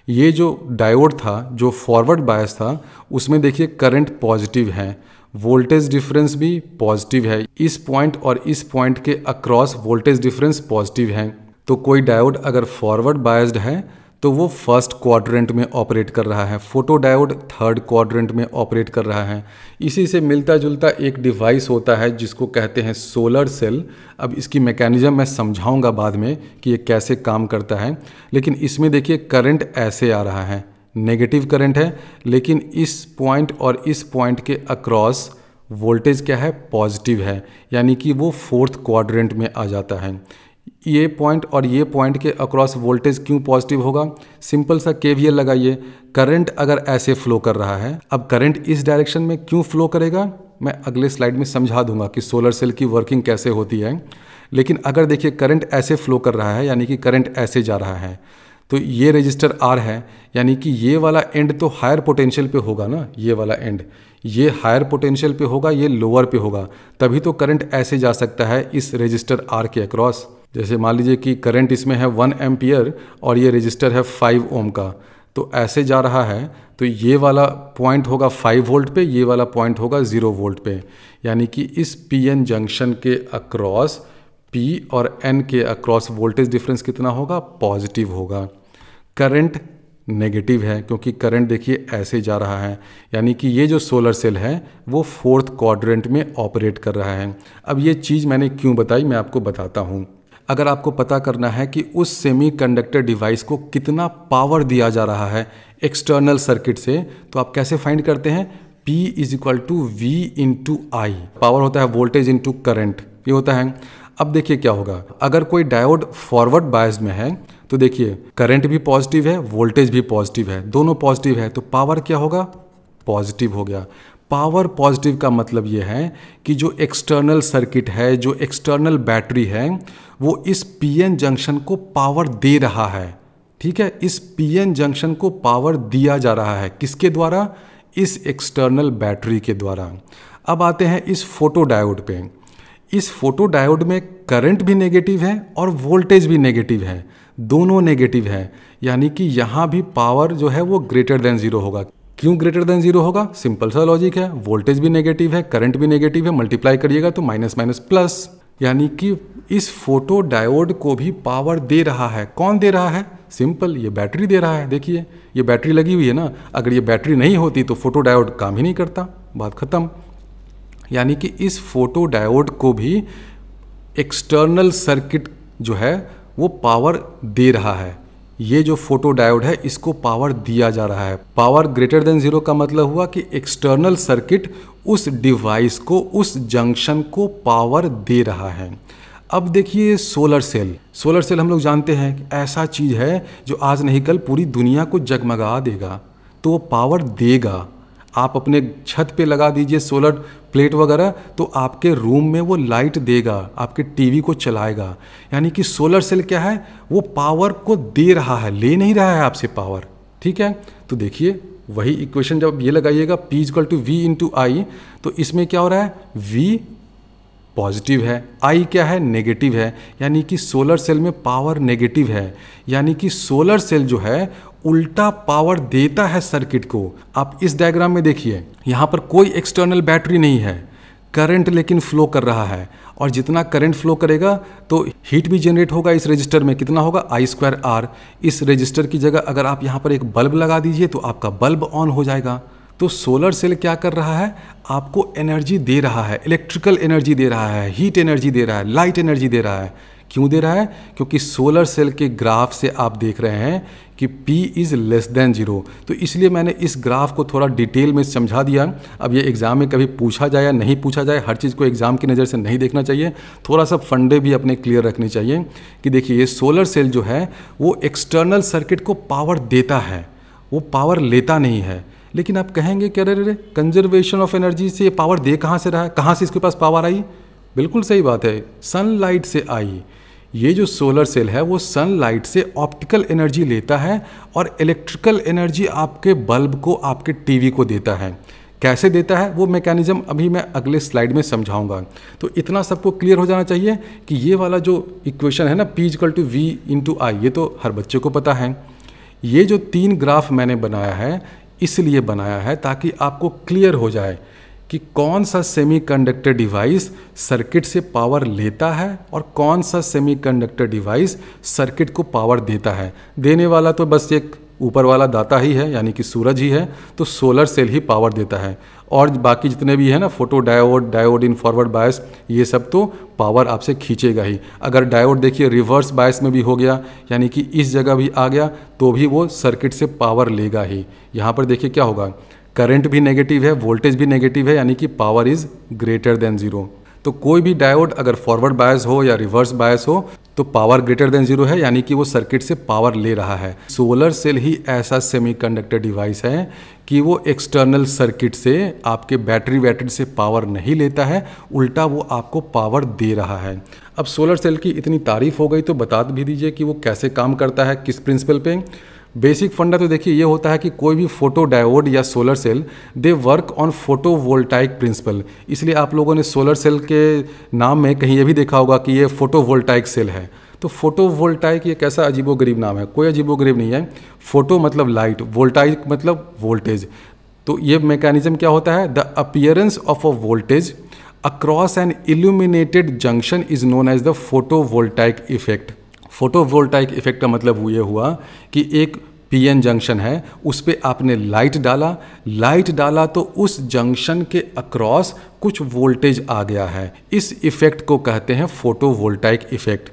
ये जो डायोड था जो फॉरवर्ड बायस था उसमें देखिए करंट पॉजिटिव है, वोल्टेज डिफरेंस भी पॉजिटिव है, इस पॉइंट और इस पॉइंट के अक्रॉस वोल्टेज डिफरेंस पॉजिटिव है। तो कोई डायोड अगर फॉरवर्ड बायस्ड है तो वो फर्स्ट क्वाड्रेंट में ऑपरेट कर रहा है, फोटो डायोड थर्ड क्वाड्रेंट में ऑपरेट कर रहा है। इसी से मिलता जुलता एक डिवाइस होता है जिसको कहते हैं सोलर सेल। अब इसकी मैकेनिज्म मैं समझाऊंगा बाद में कि ये कैसे काम करता है, लेकिन इसमें देखिए करंट ऐसे आ रहा है, नेगेटिव करंट है, लेकिन इस पॉइंट और इस पॉइंट के अक्रॉस वोल्टेज क्या है, पॉजिटिव है, यानी कि वो फोर्थ क्वाड्रेंट में आ जाता है। ये पॉइंट और ये पॉइंट के अक्रॉस वोल्टेज क्यों पॉजिटिव होगा? सिंपल सा KVL लगाइए। करंट अगर ऐसे फ्लो कर रहा है, अब करंट इस डायरेक्शन में क्यों फ्लो करेगा मैं अगले स्लाइड में समझा दूंगा कि सोलर सेल की वर्किंग कैसे होती है। लेकिन अगर देखिए करंट ऐसे फ्लो कर रहा है, यानी कि करंट ऐसे जा रहा है, तो ये रजिस्टर R है, यानी कि ये वाला एंड तो हायर पोटेंशियल पे होगा ना, ये वाला एंड ये हायर पोटेंशियल पे होगा, ये लोअर पे होगा, तभी तो करंट ऐसे जा सकता है इस रजिस्टर R के अक्रॉस। जैसे मान लीजिए कि करंट इसमें है 1 एम्पियर और ये रजिस्टर है 5 ओम का, तो ऐसे जा रहा है, तो ये वाला पॉइंट होगा 5 वोल्ट पे, ये वाला पॉइंट होगा 0 वोल्ट पे, यानी कि इस PN जंक्शन के अक्रॉस P और N के अक्रॉस वोल्टेज डिफरेंस कितना होगा, पॉजिटिव होगा। करंट नेगेटिव है क्योंकि करंट देखिए ऐसे जा रहा है, यानी कि ये जो सोलर सेल है वो फोर्थ क्वाड्रेंट में ऑपरेट कर रहा है। अब ये चीज़ मैंने क्यों बताई मैं आपको बताता हूँ। अगर आपको पता करना है कि उस सेमीकंडक्टर डिवाइस को कितना पावर दिया जा रहा है एक्सटर्नल सर्किट से, तो आप कैसे फाइंड करते हैं, P = V × I। पावर होता है वोल्टेज इंटू करंट, ये होता है। अब देखिए क्या होगा, अगर कोई डायोड फॉरवर्ड बायस्ड में है तो देखिए करंट भी पॉजिटिव है, वोल्टेज भी पॉजिटिव है, दोनों पॉजिटिव है, तो पावर क्या होगा, पॉजिटिव हो गया। पावर पॉजिटिव का मतलब ये है कि जो एक्सटर्नल सर्किट है, जो एक्सटर्नल बैटरी है, वो इस PN जंक्शन को पावर दे रहा है। ठीक है, इस PN जंक्शन को पावर दिया जा रहा है किसके द्वारा, इस एक्सटर्नल बैटरी के द्वारा। अब आते हैं इस फोटो डायोड पे। इस फोटो डायोड में करंट भी नेगेटिव है और वोल्टेज भी नेगेटिव है, दोनों नेगेटिव है, यानी कि यहाँ भी पावर जो है वो >0 होगा। क्यों >0 होगा, सिंपल सा लॉजिक है, वोल्टेज भी नेगेटिव है, करंट भी नेगेटिव है, मल्टीप्लाई करिएगा तो माइनस माइनस प्लस, यानी कि इस फोटो डायोड को भी पावर दे रहा है। कौन दे रहा है, सिंपल, ये बैटरी दे रहा है। देखिए ये बैटरी लगी हुई है ना, अगर ये बैटरी नहीं होती तो फोटो डायोड काम ही नहीं करता, बात खत्म। यानी कि इस फोटो डायोड को भी एक्सटर्नल सर्किट जो है वो पावर दे रहा है। ये जो फोटो डायोड है इसको पावर दिया जा रहा है। पावर >0 का मतलब हुआ कि एक्सटर्नल सर्किट उस डिवाइस को, उस जंक्शन को पावर दे रहा है। अब देखिए सोलर सेल हम लोग जानते हैं कि ऐसा चीज़ है जो आज नहीं कल पूरी दुनिया को जगमगा देगा, तो वो पावर देगा। आप अपने छत पे लगा दीजिए सोलर प्लेट वगैरह, तो आपके रूम में वो लाइट देगा, आपके टीवी को चलाएगा। यानी कि सोलर सेल क्या है, वो पावर को दे रहा है, ले नहीं रहा है आपसे पावर। ठीक है, तो देखिए वही इक्वेशन जब ये लगाइएगा P = V × I, तो इसमें क्या हो रहा है, V पॉजिटिव है, आई क्या है, नेगेटिव है, यानी कि सोलर सेल में पावर नेगेटिव है, यानी कि सोलर सेल जो है उल्टा पावर देता है सर्किट को। आप इस डायग्राम में देखिए, यहाँ पर कोई एक्सटर्नल बैटरी नहीं है, करंट लेकिन फ्लो कर रहा है, और जितना करंट फ्लो करेगा तो हीट भी जनरेट होगा इस रजिस्टर में, कितना होगा I²R। इस रजिस्टर की जगह अगर आप यहाँ पर एक बल्ब लगा दीजिए तो आपका बल्ब ऑन हो जाएगा। तो सोलर सेल क्या कर रहा है, आपको एनर्जी दे रहा है, इलेक्ट्रिकल एनर्जी दे रहा है, हीट एनर्जी दे रहा है, लाइट एनर्जी दे रहा है। क्यों दे रहा है, क्योंकि सोलर सेल के ग्राफ से आप देख रहे हैं कि P इज़ लेस देन 0। तो इसलिए मैंने इस ग्राफ को थोड़ा डिटेल में समझा दिया। अब ये एग्ज़ाम में कभी पूछा जाए या नहीं पूछा जाए, हर चीज़ को एग्ज़ाम की नज़र से नहीं देखना चाहिए, थोड़ा सा फंडे भी अपने क्लियर रखने चाहिए कि देखिए ये सोलर सेल जो है वो एक्सटर्नल सर्किट को पावर देता है, वो पावर लेता नहीं है। लेकिन आप कहेंगे कि अरे कंजर्वेशन ऑफ एनर्जी से ये पावर दे कहाँ से रहा है, कहाँ से इसके पास पावर आई? बिल्कुल सही बात है, सनलाइट से आई। ये जो सोलर सेल है वो सनलाइट से ऑप्टिकल एनर्जी लेता है और इलेक्ट्रिकल एनर्जी आपके बल्ब को, आपके टीवी को देता है। कैसे देता है वो मैकेनिज्म अभी मैं अगले स्लाइड में समझाऊंगा। तो इतना सबको क्लियर हो जाना चाहिए कि ये वाला जो इक्वेशन है ना P=V/I, ये तो हर बच्चे को पता है। ये जो 3 ग्राफ मैंने बनाया है इसलिए बनाया है ताकि आपको क्लियर हो जाए कि कौन सा सेमीकंडक्टर डिवाइस सर्किट से पावर लेता है और कौन सा सेमीकंडक्टर डिवाइस सर्किट को पावर देता है। देने वाला तो बस एक ऊपर वाला दाता ही है, यानी कि सूरज ही है, तो सोलर सेल ही पावर देता है। और बाकी जितने भी है ना, photo diode, diode in forward bias, ये सब तो पावर आपसे खींचेगा ही। अगर डायोड देखिए रिवर्स बायस में भी हो गया, यानी कि इस जगह भी आ गया, तो भी वो सर्किट से पावर लेगा ही। यहाँ पर देखिए क्या होगा, करंट भी नेगेटिव है, वोल्टेज भी नेगेटिव है, यानी कि पावर इज ग्रेटर देन 0। तो कोई भी डायोड अगर फॉरवर्ड बायस हो या रिवर्स बायस हो तो पावर ग्रेटर देन 0 है, यानी कि वो सर्किट से पावर ले रहा है। सोलर सेल ही ऐसा सेमीकंडक्टर डिवाइस है कि वो एक्सटर्नल सर्किट से, आपके बैटरी से पावर नहीं लेता है, उल्टा वो आपको पावर दे रहा है। अब सोलर सेल की इतनी तारीफ हो गई तो बता भी दीजिए कि वो कैसे काम करता है, किस प्रिंसिपल पे। बेसिक फंडा तो देखिए ये होता है कि कोई भी फोटो डायोड या solar cell they work on photovoltaic principle. इसलिए आप लोगों ने सोलर सेल के नाम में कहीं ये भी देखा होगा कि ये फोटोवोल्टाइक सेल है। तो फोटोवोल्टाइक ये कैसा अजीबोगरीब नाम है? कोई अजीबोगरीब नहीं है। फोटो मतलब लाइट, वोल्टाइक मतलब वोल्टेज। तो ये मैकेनिज्म क्या होता है, the appearance of a voltage across an illuminated junction is known as the photovoltaic effect. Photovoltaic effect का मतलब ये हुआ कि एक पीएन जंक्शन है, उस पर आपने लाइट डाला तो उस जंक्शन के अक्रॉस कुछ वोल्टेज आ गया है। इस इफेक्ट को कहते हैं फोटोवोल्टाइक इफेक्ट।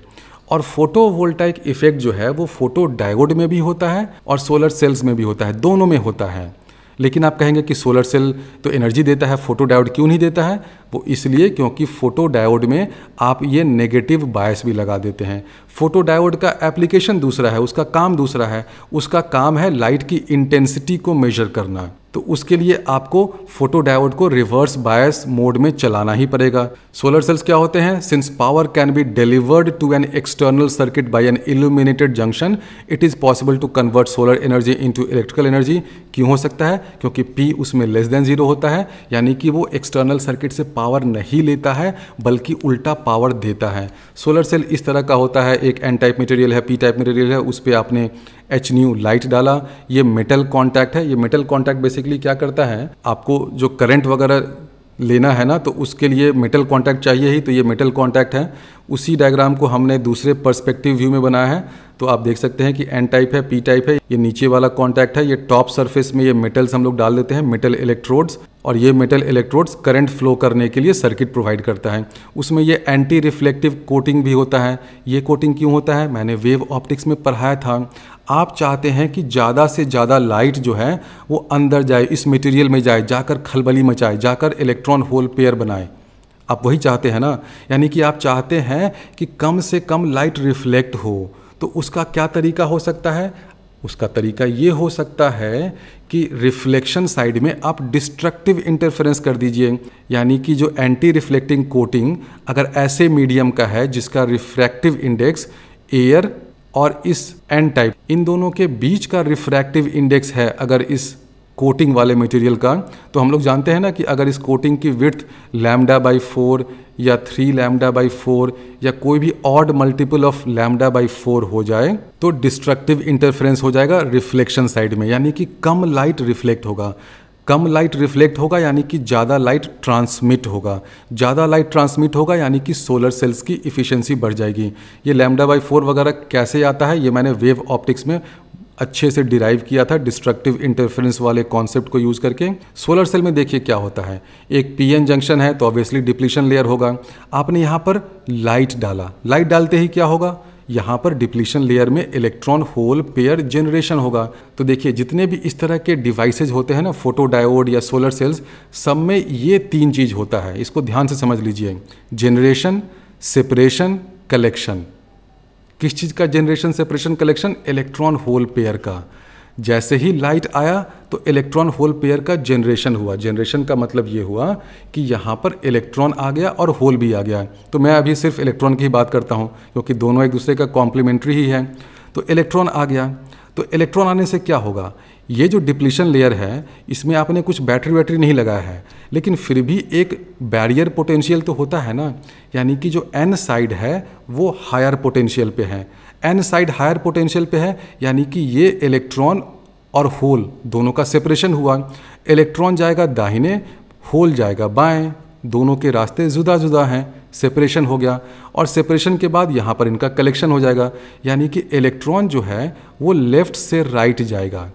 और फोटोवोल्टाइक इफेक्ट जो है वो फोटो डायोड में भी होता है और सोलर सेल्स में भी होता है, दोनों में होता है। लेकिन आप कहेंगे कि सोलर सेल तो एनर्जी देता है, फोटो डायोड क्यों नहीं देता है? वो इसलिए क्योंकि फोटो डायोड में आप ये नेगेटिव बायस भी लगा देते हैं। फोटो डायोड का एप्लीकेशन दूसरा है, उसका काम दूसरा है। उसका काम है लाइट की इंटेंसिटी को मेजर करना। तो उसके लिए आपको फोटो डायोड को रिवर्स बायस मोड में चलाना ही पड़ेगा। सोलर सेल्स क्या होते हैं? Since power can be delivered to an external circuit by an illuminated junction, it is possible to convert solar energy into electrical energy. क्यों हो सकता है? क्योंकि P उसमें लेस देन 0 होता है, यानी कि वो एक्सटर्नल सर्किट से पावर नहीं लेता है बल्कि उल्टा पावर देता है। सोलर सेल इस तरह का होता है, एक N टाइप मटेरियल है, P टाइप मटेरियल है, उस पर आपने HNu लाइट डाला, ये मेटल कॉन्टैक्ट है। ये मेटल कॉन्टैक्ट बेसिकली क्या करता है, आपको जो करंट वगैरह लेना है ना, तो उसके लिए मेटल कॉन्टैक्ट चाहिए ही, तो ये मेटल कॉन्टैक्ट है। उसी डायग्राम को हमने दूसरे पर्सपेक्टिव व्यू में बनाया है, तो आप देख सकते हैं कि N टाइप है, P टाइप है, ये नीचे वाला कॉन्टैक्ट है, ये टॉप सरफेस में ये मेटल्स हम लोग डाल देते हैं, मेटल इलेक्ट्रोड्स, और ये मेटल इलेक्ट्रोड्स करंट फ्लो करने के लिए सर्किट प्रोवाइड करता है। उसमें ये एंटी रिफ्लेक्टिव कोटिंग भी होता है। ये कोटिंग क्यों होता है? मैंने वेव ऑप्टिक्स में पढ़ाया था। आप चाहते हैं कि ज़्यादा से ज़्यादा लाइट जो है वो अंदर जाए, इस मटेरियल में जाए, जाकर खलबली मचाए, जाकर इलेक्ट्रॉन होल पेयर बनाए। आप वही चाहते हैं ना, यानी कि आप चाहते हैं कि कम से कम लाइट रिफ्लेक्ट हो। तो उसका क्या तरीका हो सकता है? उसका तरीका ये हो सकता है कि रिफ्लेक्शन साइड में आप डिस्ट्रक्टिव इंटरफेरेंस कर दीजिए, यानी कि जो एंटी रिफ्लेक्टिंग कोटिंग अगर ऐसे मीडियम का है जिसका रिफ्रैक्टिव इंडेक्स एयर और इस N टाइप, इन दोनों के बीच का रिफ्रैक्टिव इंडेक्स है, अगर इस कोटिंग वाले मटेरियल का, तो हम लोग जानते हैं ना कि अगर इस कोटिंग की विड्थ λ/4 या 3 λ/4 या कोई भी ऑड मल्टीपल ऑफ λ/4 हो जाए तो डिस्ट्रक्टिव इंटरफेरेंस हो जाएगा रिफ्लेक्शन साइड में, यानी कि कम लाइट रिफ्लेक्ट होगा। कम लाइट रिफ्लेक्ट होगा यानी कि ज़्यादा लाइट ट्रांसमिट होगा। ज़्यादा लाइट ट्रांसमिट होगा यानी कि सोलर सेल्स की इफ़िशियंसी बढ़ जाएगी। ये λ/4 वगैरह कैसे आता है, ये मैंने वेव ऑप्टिक्स में अच्छे से डिराइव किया था डिस्ट्रक्टिव इंटरफेरेंस वाले कॉन्सेप्ट को यूज़ करके। सोलर सेल में देखिए क्या होता है, एक पीएन जंक्शन है तो ऑब्वियसली डिप्लीशन लेयर होगा। आपने यहाँ पर लाइट डाला, लाइट डालते ही क्या होगा, यहाँ पर डिप्लीशन लेयर में इलेक्ट्रॉन होल पेयर जनरेशन होगा। तो देखिए जितने भी इस तरह के डिवाइसेज होते हैं ना, फोटो डायोड या सोलर सेल्स, सब में ये 3 चीज़ होता है। इसको ध्यान से समझ लीजिए, जनरेशन, सेपरेशन, कलेक्शन। किस चीज़ का generation, separation, collection? Electron hole pair का। जैसे ही लाइट आया तो इलेक्ट्रॉन होल पेयर का जनरेशन हुआ। जनरेशन का मतलब ये हुआ कि यहाँ पर इलेक्ट्रॉन आ गया और होल भी आ गया। तो मैं अभी सिर्फ इलेक्ट्रॉन की ही बात करता हूँ क्योंकि दोनों एक दूसरे का कॉम्प्लीमेंट्री ही है। तो इलेक्ट्रॉन आ गया, तो इलेक्ट्रॉन आने से क्या होगा, ये जो डिप्लीशन लेयर है इसमें आपने कुछ बैटरी नहीं लगाया है, लेकिन फिर भी एक बैरियर पोटेंशियल तो होता है ना, यानी कि जो एन साइड है वो हायर पोटेंशियल पे है। एन साइड हायर पोटेंशियल पे है यानी कि ये इलेक्ट्रॉन और होल दोनों का सेपरेशन हुआ। इलेक्ट्रॉन जाएगा दाहिने, होल जाएगा बाएं, दोनों के रास्ते जुदा जुदा हैं, सेपरेशन हो गया। और सेपरेशन के बाद यहाँ पर इनका कलेक्शन हो जाएगा, यानी कि इलेक्ट्रॉन जो है वो लेफ्ट से राइट जाएगा।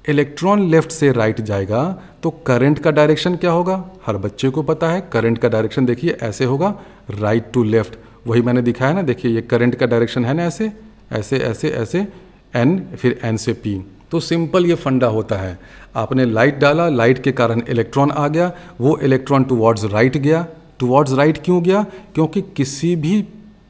इलेक्ट्रॉन लेफ्ट से राइट जाएगा तो करंट का डायरेक्शन क्या होगा, हर बच्चे को पता है। करंट का डायरेक्शन देखिए ऐसे होगा, राइट टू लेफ्ट। वही मैंने दिखाया ना, देखिए ये करंट का डायरेक्शन है ना, ऐसे ऐसे ऐसे ऐसे, एन फिर एन से पी। तो सिंपल ये फंडा होता है। आपने लाइट डाला, लाइट के कारण इलेक्ट्रॉन आ गया, वो इलेक्ट्रॉन टुवर्ड्स राइट गया। टुवर्ड्स राइट क्यों गया, क्योंकि किसी भी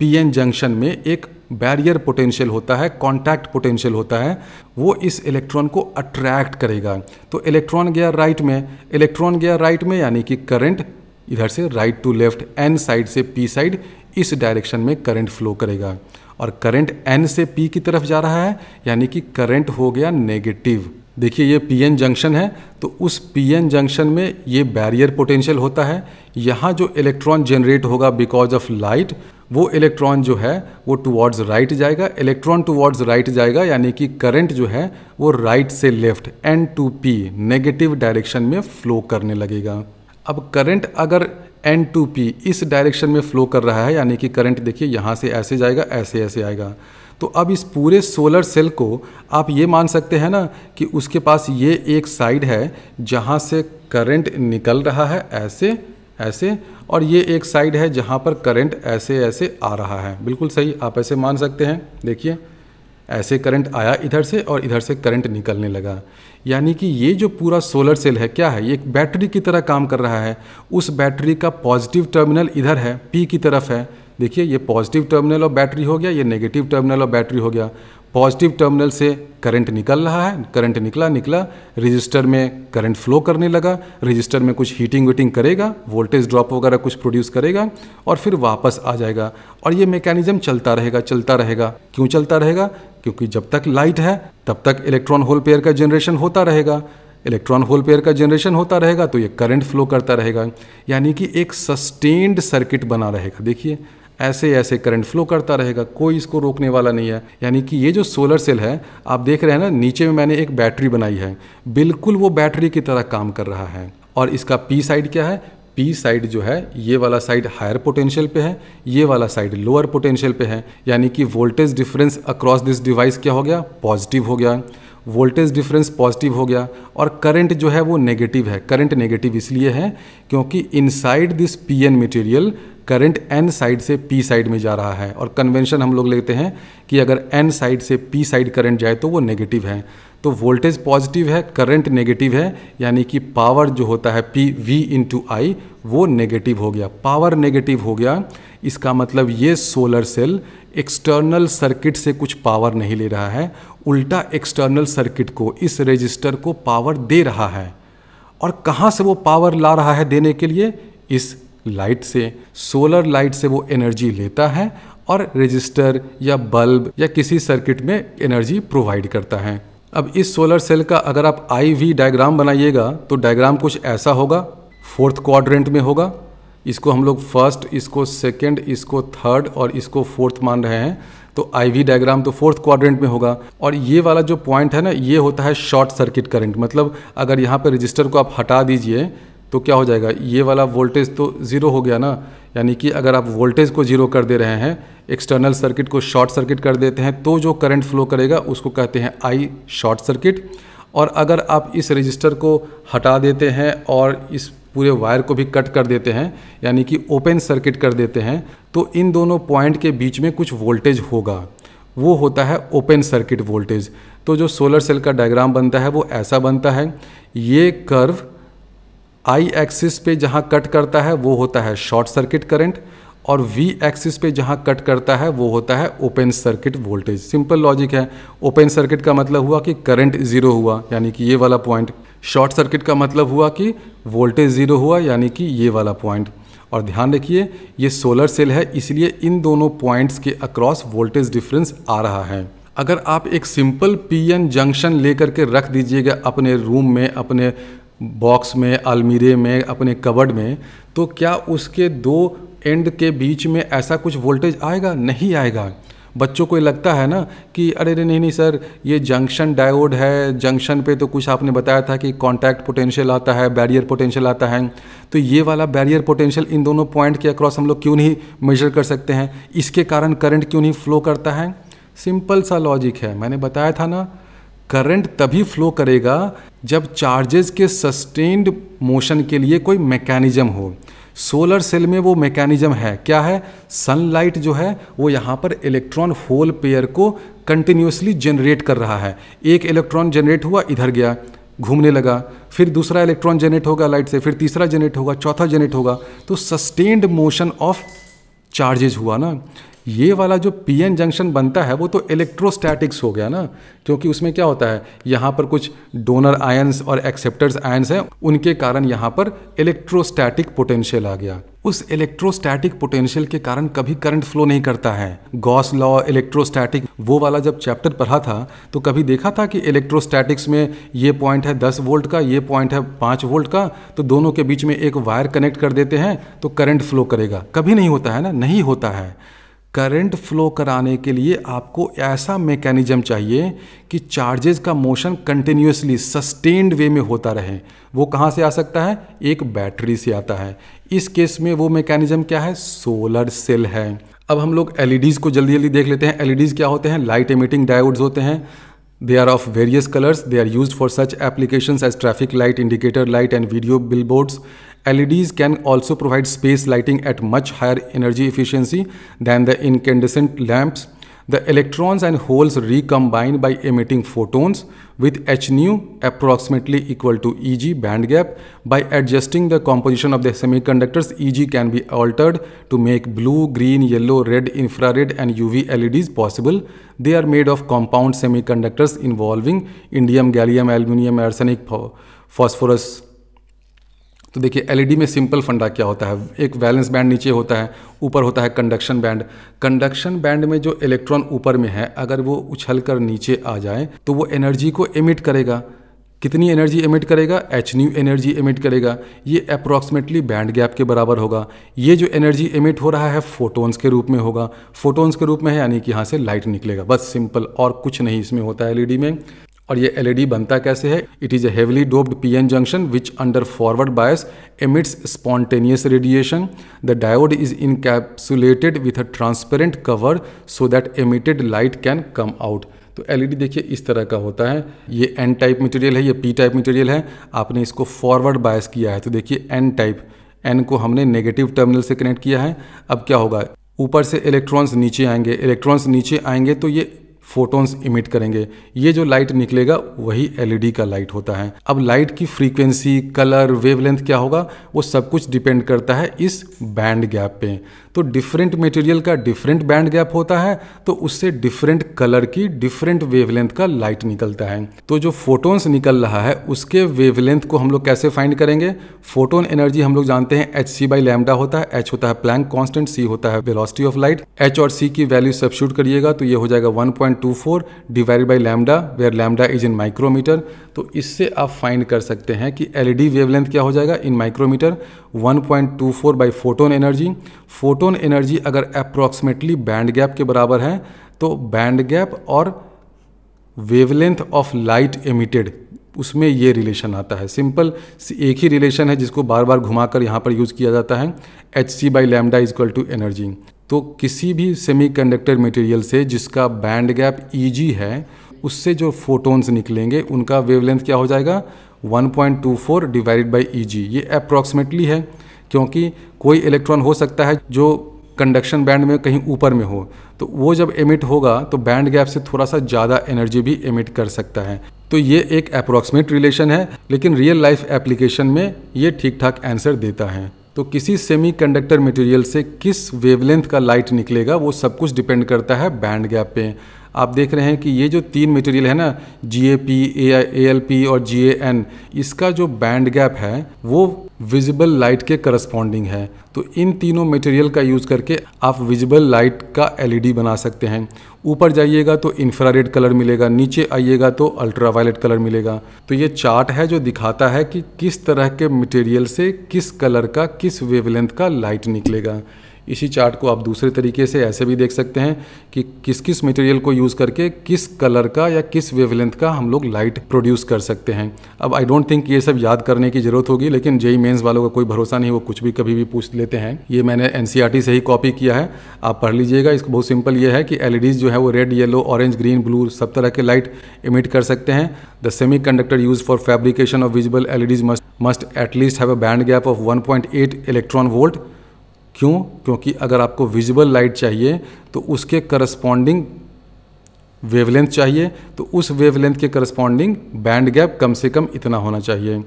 पीएन जंक्शन में एक बैरियर पोटेंशियल होता है, कांटेक्ट पोटेंशियल होता है, वो इस इलेक्ट्रॉन को अट्रैक्ट करेगा। तो इलेक्ट्रॉन गया राइट में, इलेक्ट्रॉन गया राइट में यानी कि करंट इधर से right to left, n side से पी साइड, इस डायरेक्शन में करंट फ्लो करेगा। और करंट एन से पी की तरफ जा रहा है यानी कि करंट हो गया नेगेटिव। देखिए ये पीएन जंक्शन है, तो उस पीएन जंक्शन में ये बैरियर पोटेंशियल होता है। यहाँ जो इलेक्ट्रॉन जनरेट होगा बिकॉज ऑफ लाइट, वो इलेक्ट्रॉन जो है वो टुवर्ड्स राइट जाएगा। इलेक्ट्रॉन टुवर्ड्स राइट जाएगा यानी कि करंट जो है वो राइट से left, n to p, negative direction में फ्लो करने लगेगा। अब करंट अगर एन टू पी इस डायरेक्शन में फ्लो कर रहा है, यानी कि करंट देखिए यहाँ से ऐसे जाएगा, ऐसे ऐसे आएगा। तो अब इस पूरे सोलर सेल को आप ये मान सकते हैं ना कि उसके पास ये एक साइड है जहाँ से करंट निकल रहा है ऐसे ऐसे, और ये एक साइड है जहाँ पर करंट ऐसे ऐसे आ रहा है। बिल्कुल सही, आप ऐसे मान सकते हैं। देखिए ऐसे करंट आया इधर से और इधर से करंट निकलने लगा, यानी कि ये जो पूरा सोलर सेल है क्या है, ये एक बैटरी की तरह काम कर रहा है। उस बैटरी का पॉजिटिव टर्मिनल इधर है, पी की तरफ है। देखिए ये पॉजिटिव टर्मिनल ऑफ बैटरी हो गया, ये नेगेटिव टर्मिनल ऑफ बैटरी हो गया। पॉजिटिव टर्मिनल से करंट निकल रहा है, करंट निकला रजिस्टर में करंट फ्लो करने लगा। रजिस्टर में कुछ हीटिंग वीटिंग करेगा, वोल्टेज ड्रॉप वगैरह कुछ प्रोड्यूस करेगा और फिर वापस आ जाएगा। और ये मैकेनिज्म चलता रहेगा। क्यों चलता रहेगा, क्योंकि जब तक लाइट है तब तक इलेक्ट्रॉन होल पेयर का जनरेशन होता रहेगा। इलेक्ट्रॉन होल पेयर का जनरेशन होता रहेगा तो ये करंट फ्लो करता रहेगा, यानी कि एक सस्टेन्ड सर्किट बना रहेगा। देखिए ऐसे ऐसे करंट फ्लो करता रहेगा, कोई इसको रोकने वाला नहीं है। यानी कि ये जो सोलर सेल है आप देख रहे हैं ना, नीचे में मैंने एक बैटरी बनाई है, बिल्कुल वो बैटरी की तरह काम कर रहा है। और इसका पी साइड क्या है, पी साइड जो है ये वाला साइड हायर पोटेंशियल पे है, ये वाला साइड लोअर पोटेंशियल पे है। यानी कि voltage difference across this device क्या हो गया, पॉजिटिव हो गया। वोल्टेज डिफरेंस पॉजिटिव हो गया और करंट जो है वो नेगेटिव है। करंट नेगेटिव इसलिए है क्योंकि inside this PN material current n side से पी साइड में जा रहा है। और कन्वेंशन हम लोग लेते हैं कि अगर एन साइड से पी साइड करंट जाए तो वो नेगेटिव है। तो वोल्टेज पॉजिटिव है, करंट नेगेटिव है, यानी कि पावर जो होता है पी वी इंटू आई वो नेगेटिव हो गया। पावर नेगेटिव हो गया, इसका मतलब ये सोलर सेल एक्सटर्नल सर्किट से कुछ पावर नहीं ले रहा है, उल्टा एक्सटर्नल सर्किट को, इस रेजिस्टर को पावर दे रहा है। और कहाँ से वो पावर ला रहा है देने के लिए, इस लाइट से, सोलर लाइट से वो एनर्जी लेता है और रेजिस्टर या बल्ब या किसी सर्किट में एनर्जी प्रोवाइड करता है। अब इस सोलर सेल का अगर आप IV डायग्राम बनाइएगा तो डायग्राम कुछ ऐसा होगा, फोर्थ क्वाड्रेंट में होगा। इसको हम लोग फर्स्ट, इसको सेकंड, इसको थर्ड और इसको फोर्थ मान रहे हैं। तो IV डायग्राम तो फोर्थ क्वाड्रेंट में होगा। और ये वाला जो पॉइंट है ना, ये होता है शॉर्ट सर्किट करंट। मतलब अगर यहाँ पे रजिस्टर को आप हटा दीजिए तो क्या हो जाएगा, ये वाला वोल्टेज तो ज़ीरो हो गया ना। यानी कि अगर आप वोल्टेज को ज़ीरो कर दे रहे हैं, एक्सटर्नल सर्किट को शॉर्ट सर्किट कर देते हैं, तो जो करंट फ्लो करेगा उसको कहते हैं I शॉर्ट सर्किट। और अगर आप इस रजिस्टर को हटा देते हैं और इस पूरे वायर को भी कट कर देते हैं, यानी कि ओपन सर्किट कर देते हैं, तो इन दोनों पॉइंट के बीच में कुछ वोल्टेज होगा, वो होता है ओपन सर्किट वोल्टेज। तो जो सोलर सेल का डायग्राम बनता है वो ऐसा बनता है। ये कर्व I एक्सिस पे जहाँ कट करता है वो होता है शॉर्ट सर्किट करंट, और V एक्सिस पे जहाँ कट करता है वो होता है open circuit voltage. Simple logic है। ओपन सर्किट का मतलब हुआ कि करंट ज़ीरो हुआ, यानी कि ये वाला पॉइंट। शॉर्ट सर्किट का मतलब हुआ कि वोल्टेज ज़ीरो हुआ, यानी कि ये वाला पॉइंट। और ध्यान रखिए ये सोलर सेल है, इसलिए इन दोनों पॉइंट्स के अक्रॉस वोल्टेज डिफरेंस आ रहा है। अगर आप एक सिंपल PN जंक्शन लेकर के रख दीजिएगा अपने रूम में, अपने बॉक्स में, अलमीरे में, अपने कबर्ड में, तो क्या उसके दो एंड के बीच में ऐसा कुछ वोल्टेज आएगा? नहीं आएगा। बच्चों को लगता है ना कि अरे नहीं सर, ये जंक्शन डायोड है, जंक्शन पे तो कुछ आपने बताया था कि कॉन्टैक्ट पोटेंशियल आता है, बैरियर पोटेंशियल आता है, तो ये वाला बैरियर पोटेंशियल इन दोनों पॉइंट के अक्रॉस हम लोग क्यों नहीं मेजर कर सकते हैं? इसके कारण करंट क्यों नहीं फ्लो करता है? सिंपल सा लॉजिक है, मैंने बताया था ना, करंट तभी फ्लो करेगा जब चार्जेस के सस्टेन्ड मोशन के लिए कोई मैकेनिज्म हो। सोलर सेल में वो मैकेनिज्म है। क्या है? सनलाइट जो है वो यहाँ पर इलेक्ट्रॉन होल पेयर को कंटिन्यूसली जनरेट कर रहा है। एक इलेक्ट्रॉन जनरेट हुआ, इधर गया, घूमने लगा, फिर दूसरा इलेक्ट्रॉन जनरेट होगा लाइट से, फिर तीसरा जनरेट होगा, चौथा जनरेट होगा, तो सस्टेन्ड मोशन ऑफ चार्जेज हुआ ना। ये वाला जो PN जंक्शन बनता है वो तो इलेक्ट्रोस्टैटिक्स हो गया ना, क्योंकि उसमें क्या होता है, यहाँ पर कुछ डोनर आयंस और एक्सेप्टर्स आयंस हैं, उनके कारण यहाँ पर इलेक्ट्रोस्टैटिक पोटेंशियल आ गया। उस इलेक्ट्रोस्टैटिक पोटेंशियल के कारण कभी करंट फ्लो नहीं करता है। गॉस लॉ, इलेक्ट्रोस्टैटिक, वो वाला जब चैप्टर पढ़ा था तो कभी देखा था कि इलेक्ट्रोस्टैटिक्स में ये पॉइंट है 10 वोल्ट का, ये पॉइंट है 5 वोल्ट का, तो दोनों के बीच में एक वायर कनेक्ट कर देते हैं तो करंट फ्लो करेगा? कभी नहीं होता है ना, नहीं होता है। करंट फ्लो कराने के लिए आपको ऐसा मैकेनिज्म चाहिए कि चार्जेस का मोशन कंटिन्यूसली सस्टेन्ड वे में होता रहे। वो कहाँ से आ सकता है? एक बैटरी से आता है। इस केस में वो मैकेनिज्म क्या है? सोलर सेल है। अब हम लोग LEDs को जल्दी जल्दी देख लेते हैं। LEDs क्या होते हैं? लाइट एमिटिंग डायोड्स होते हैं। They are of various colors. They are used for such applications as traffic light, indicator light and video billboards. LEDs can also provide space lighting at much higher energy efficiency than the incandescent lamps. The electrons and holes recombine by emitting photons with hν approximately equal to Eg band gap. By adjusting the composition of the semiconductors, Eg can be altered to make blue, green, yellow, red, infrared and UV LEDs possible. They are made of compound semiconductors involving indium, gallium, aluminum, arsenic, phosphorus. तो देखिए LED में simple फंडा क्या होता है, एक valence band नीचे होता है, ऊपर होता है कंडक्शन बैंड। कंडक्शन बैंड में जो इलेक्ट्रॉन ऊपर में है, अगर वो उछल कर नीचे आ जाए तो वो एनर्जी को एमिट करेगा। कितनी एनर्जी एमिट करेगा? hν एनर्जी एमिट करेगा। ये अप्रॉक्सीमेटली बैंड गैप के बराबर होगा। ये जो एनर्जी एमिट हो रहा है फोटोन्स के रूप में होगा। फोटोन्स के रूप में है यानी कि यहाँ से लाइट निकलेगा, बस सिंपल, और कुछ नहीं इसमें होता है LED में। और ये LED बनता कैसे है? It is a heavily doped PN junction which under forward bias emits spontaneous radiation. The diode is encapsulated with a transparent cover so that emitted light can come out. तो LED देखिए इस तरह का होता है. ये N टाइप मटेरियल है, ये P टाइप मटेरियल है. आपने इसको फॉरवर्ड बायस किया है तो देखिए N टाइप, N को हमने नेगेटिव टर्मिनल से कनेक्ट किया है. अब क्या होगा, ऊपर से इलेक्ट्रॉन्स नीचे आएंगे, इलेक्ट्रॉन्स नीचे आएंगे तो ये फोटोन्स इमिट करेंगे. ये जो लाइट निकलेगा वही LED का लाइट होता है. अब लाइट की फ्रीक्वेंसी, कलर, वेवलेंथ क्या होगा, वो सब कुछ डिपेंड करता है इस बैंड गैप पे. तो डिफरेंट मटेरियल का डिफरेंट बैंड गैप होता है, तो उससे डिफरेंट कलर की डिफरेंट वेवलेंथ का लाइट निकलता है। तो जो फोटोन्स निकल रहा है उसके वेवलेंथ को हम लोग कैसे फाइंड करेंगे? फोटोन एनर्जी हम लोग जानते हैं hc/λ होता है। h होता है प्लैंक कांस्टेंट, c होता है वेलोसिटी ऑफ लाइट। h और c की वैल्यू सब्स्टिट्यूट करिएगा तो ये हो जाएगा 1.24 divided by lambda, where lambda is in micrometer. तो इससे आप फाइंड कर सकते हैं कि एलईडी वेवलेंथ क्या हो जाएगा in micrometre, 1.24 by photon energy. Photon energy अगर अप्रॉक्सीमेटली बैंड गैप के बराबर है तो बैंड गैप और वेवलेंथ ऑफ लाइट एमिटेड, उसमें ये रिलेशन आता है। सिंपल एक ही रिलेशन है जिसको बार बार घुमाकर यहाँ पर यूज़ किया जाता है, hc/λ is equal to energy. तो किसी भी सेमीकंडक्टर मटेरियल से जिसका बैंड गैप Eg है, उससे जो फोटोन्स निकलेंगे उनका वेवलेंथ क्या हो जाएगा? 1.24 डिवाइडेड बाई Eg। ये अप्रॉक्सीमेटली है क्योंकि कोई इलेक्ट्रॉन हो सकता है जो कंडक्शन बैंड में कहीं ऊपर में हो, तो वो जब एमिट होगा तो बैंड गैप से थोड़ा सा ज़्यादा एनर्जी भी एमिट कर सकता है। तो ये एक अप्रॉक्सीमेट रिलेशन है, लेकिन रियल लाइफ एप्लीकेशन में ये ठीक ठाक आंसर देता है। तो किसी सेमीकंडक्टर मटेरियल से किस वेवलेंथ का लाइट निकलेगा वो सब कुछ डिपेंड करता है बैंड गैप पे। आप देख रहे हैं कि ये जो तीन मटेरियल है ना, GaP, AlP और GaN, इसका जो बैंड गैप है वो विजिबल लाइट के करस्पॉन्डिंग है। तो इन तीनों मटेरियल का यूज़ करके आप विजिबल लाइट का LED बना सकते हैं। ऊपर जाइएगा तो इंफ्रारेड कलर मिलेगा, नीचे आइएगा तो अल्ट्रावायलेट कलर मिलेगा। तो ये चार्ट है जो दिखाता है कि किस तरह के मटेरियल से किस कलर का किस वेवलेंथ का लाइट निकलेगा। इसी चार्ट को आप दूसरे तरीके से ऐसे भी देख सकते हैं कि किस किस मटेरियल को यूज़ करके किस कलर का या किस वेवलेंथ का हम लोग लाइट प्रोड्यूस कर सकते हैं। अब आई डोंट थिंक ये सब याद करने की ज़रूरत होगी, लेकिन जेईई मेंस वालों का कोई भरोसा नहीं, वो कुछ भी कभी भी पूछ लेते हैं। ये मैंने NCERT से ही कॉपी किया है, आप पढ़ लीजिएगा। इसको बहुत सिंपल ये है कि LEDs जो है वो red, yellow, orange, green, blue सब तरह के लाइट इमिट कर सकते हैं। The semi conductor use for fabrication of visible LEDs must at least have a band gap of 1.8 electron volt. क्यों? क्योंकि अगर आपको विजिबल लाइट चाहिए तो उसके करस्पॉन्डिंग वेवलेंथ चाहिए, तो उस वेवलेंथ के करस्पॉन्डिंग बैंड गैप कम से कम इतना होना चाहिए।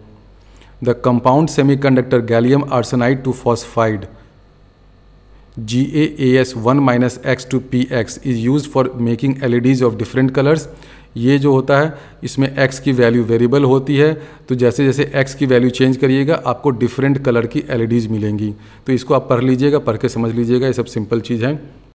द compound semiconductor gallium arsenide to phosphide GaAs1-X2Px is used for making LEDs of different colours. ये जो होता है इसमें x की वैल्यू वेरिएबल होती है, तो जैसे जैसे x की वैल्यू चेंज करिएगा आपको डिफरेंट कलर की LEDs मिलेंगी। तो इसको आप पढ़ लीजिएगा, पढ़ के समझ लीजिएगा, ये सब सिंपल चीज़ है।